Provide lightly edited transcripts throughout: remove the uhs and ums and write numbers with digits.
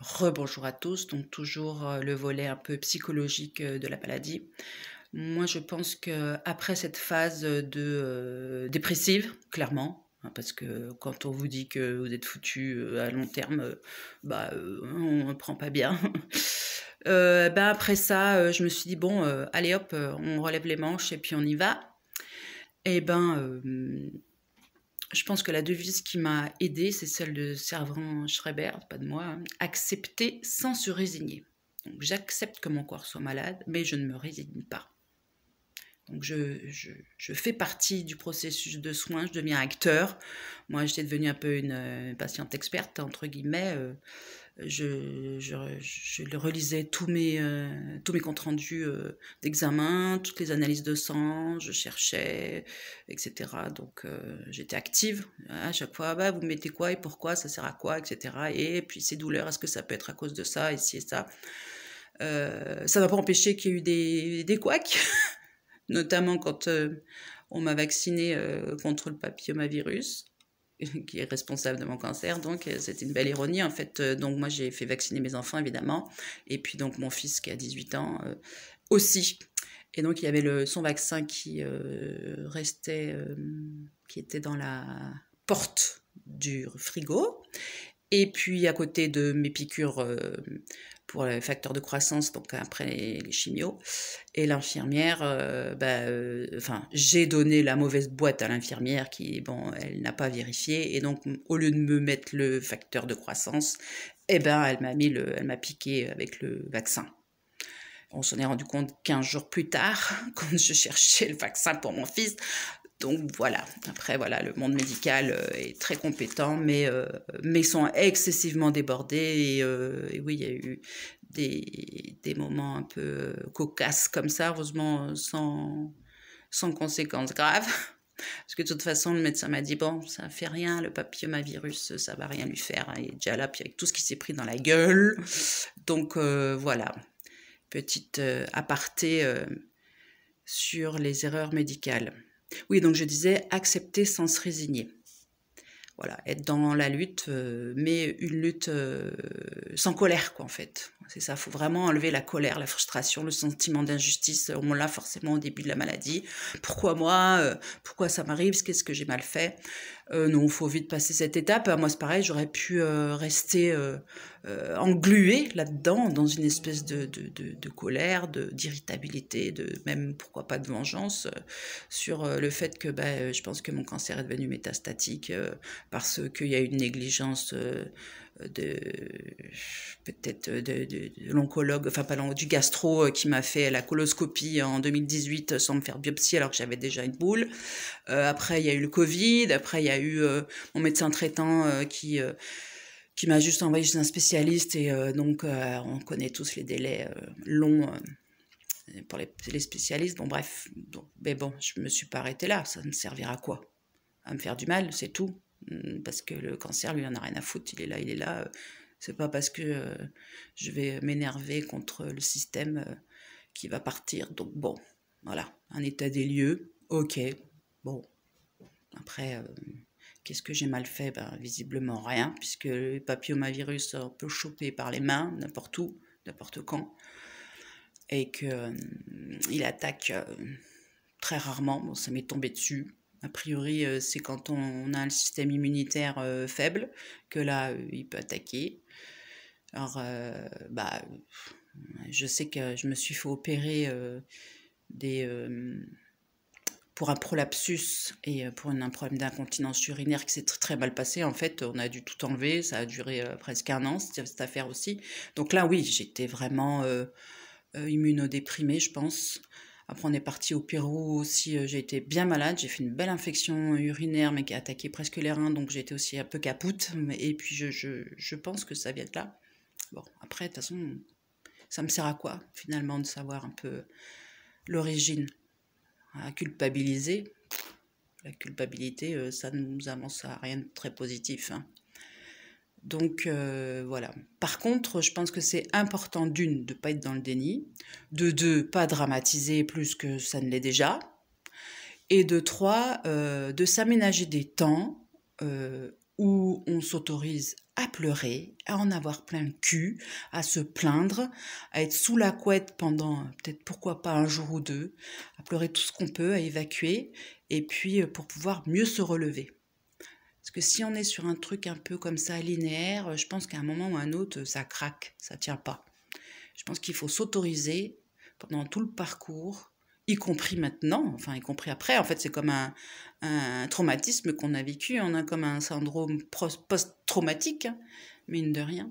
Rebonjour à tous, donc toujours le volet un peu psychologique de la maladie. Moi, je pense que après cette phase de dépressive, clairement, hein, parce que quand on vous dit que vous êtes foutu à long terme, on ne prend pas bien. Après ça, je me suis dit bon, allez hop, on relève les manches et puis on y va. Et je pense que la devise qui m'a aidée, c'est celle de Servan Schreiber, pas de moi, hein, accepter sans se résigner. Donc j'accepte que mon corps soit malade, mais je ne me résigne pas. Donc je fais partie du processus de soins, je deviens acteur. Moi, j'étais devenue un peu une patiente experte, entre guillemets. Je le relisais tous mes comptes rendus d'examen, toutes les analyses de sang, je cherchais, etc. Donc j'étais active à chaque fois. Bah, vous mettez quoi et pourquoi, ça sert à quoi, etc. Et puis ces douleurs, est-ce que ça peut être à cause de ça, et ci et ça. Ça n'a pas empêché qu'il y ait eu des couacs, notamment quand on m'a vaccinée contre le papillomavirus qui est responsable de mon cancer. Donc, c'était une belle ironie, en fait. Donc, moi, j'ai fait vacciner mes enfants, évidemment. Et puis, donc, mon fils qui a 18 ans aussi. Et donc, il y avait son vaccin qui restait, qui était dans la porte du frigo. Et puis, à côté de mes piqûres pour les facteurs de croissance, donc après les chimios, et l'infirmière, j'ai donné la mauvaise boîte à l'infirmière qui, bon, elle n'a pas vérifié. Et donc, au lieu de me mettre le facteur de croissance, elle m'a piqué avec le vaccin. On s'en est rendu compte 15 jours plus tard, quand je cherchais le vaccin pour mon fils. Donc voilà, après voilà, le monde médical est très compétent, mais sont excessivement débordés. Et oui, il y a eu des moments un peu cocasses comme ça, heureusement sans conséquences graves. Parce que de toute façon, le médecin m'a dit, bon, ça fait rien, le papillomavirus, ça va rien lui faire. Il est déjà là, puis avec tout ce qui s'est pris dans la gueule. Donc voilà, petite aparté sur les erreurs médicales. Oui, donc je disais accepter sans se résigner. Voilà, être dans la lutte, mais une lutte sans colère, quoi, en fait. C'est ça, il faut vraiment enlever la colère, la frustration, le sentiment d'injustice. On l'a forcément au début de la maladie. Pourquoi moi Pourquoi ça m'arrive Qu'est-ce que j'ai mal fait Non, il faut vite passer cette étape. Moi, c'est pareil, j'aurais pu rester engluée là-dedans, dans une espèce de colère, d'irritabilité, même, pourquoi pas, de vengeance, sur le fait que je pense que mon cancer est devenu métastatique parce qu'il y a eu une négligence de peut-être de l'oncologue, enfin pas du gastro qui m'a fait la coloscopie en 2018 sans me faire biopsie alors que j'avais déjà une boule. Après il y a eu le Covid, après il y a eu mon médecin traitant qui m'a juste envoyé chez un spécialiste et donc on connaît tous les délais longs pour les spécialistes. Bon bref, mais bon, je me suis pas arrêtée là, ça me servira à quoi? À me faire du mal, c'est tout. Parce que le cancer, lui, il en a rien à foutre, il est là. C'est pas parce que je vais m'énerver contre le système qui va partir. Donc bon, voilà, un état des lieux, ok. Bon, après, qu'est-ce que j'ai mal fait? Visiblement rien, puisque le papillomavirus, on peut le choper par les mains, n'importe où, n'importe quand, et qu'il attaque très rarement. Bon, ça m'est tombé dessus. A priori, c'est quand on a le système immunitaire faible que là, il peut attaquer. Alors, je sais que je me suis fait opérer pour un prolapsus et pour un problème d'incontinence urinaire qui s'est très mal passé. En fait, on a dû tout enlever. Ça a duré presque 1 an, cette affaire aussi. Donc là, oui, j'étais vraiment immunodéprimée, je pense. Après, on est parti au Pérou aussi. J'ai été bien malade. J'ai fait une belle infection urinaire, mais qui a attaqué presque les reins. Donc, j'ai été aussi un peu capoute. Et puis, je pense que ça vient de là. Bon, après, de toute façon, ça me sert à quoi, finalement, de savoir un peu l'origine? À culpabiliser. La culpabilité, ça ne nous avance à rien de très positif, hein. Donc voilà. Par contre, je pense que c'est important d'une, de ne pas être dans le déni, de deux, pas dramatiser plus que ça ne l'est déjà, et de trois, de s'aménager des temps où on s'autorise à pleurer, à en avoir plein le cul, à se plaindre, à être sous la couette pendant peut-être pourquoi pas un jour ou deux, à pleurer tout ce qu'on peut, à évacuer, et puis pour pouvoir mieux se relever. Parce que si on est sur un truc un peu comme ça linéaire, je pense qu'à un moment ou à un autre, ça craque, ça tient pas. Je pense qu'il faut s'autoriser pendant tout le parcours, y compris maintenant, enfin y compris après. En fait, c'est comme un traumatisme qu'on a vécu. On a comme un syndrome post-traumatique, hein, mine de rien.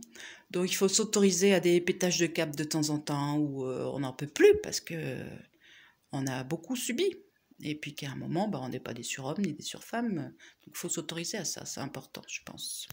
Donc il faut s'autoriser à des pétages de câble de temps en temps où on n'en peut plus parce que on a beaucoup subi. Et puis qu'à un moment, on n'est pas des surhommes ni des surfemmes. Donc il faut s'autoriser à ça, c'est important, je pense.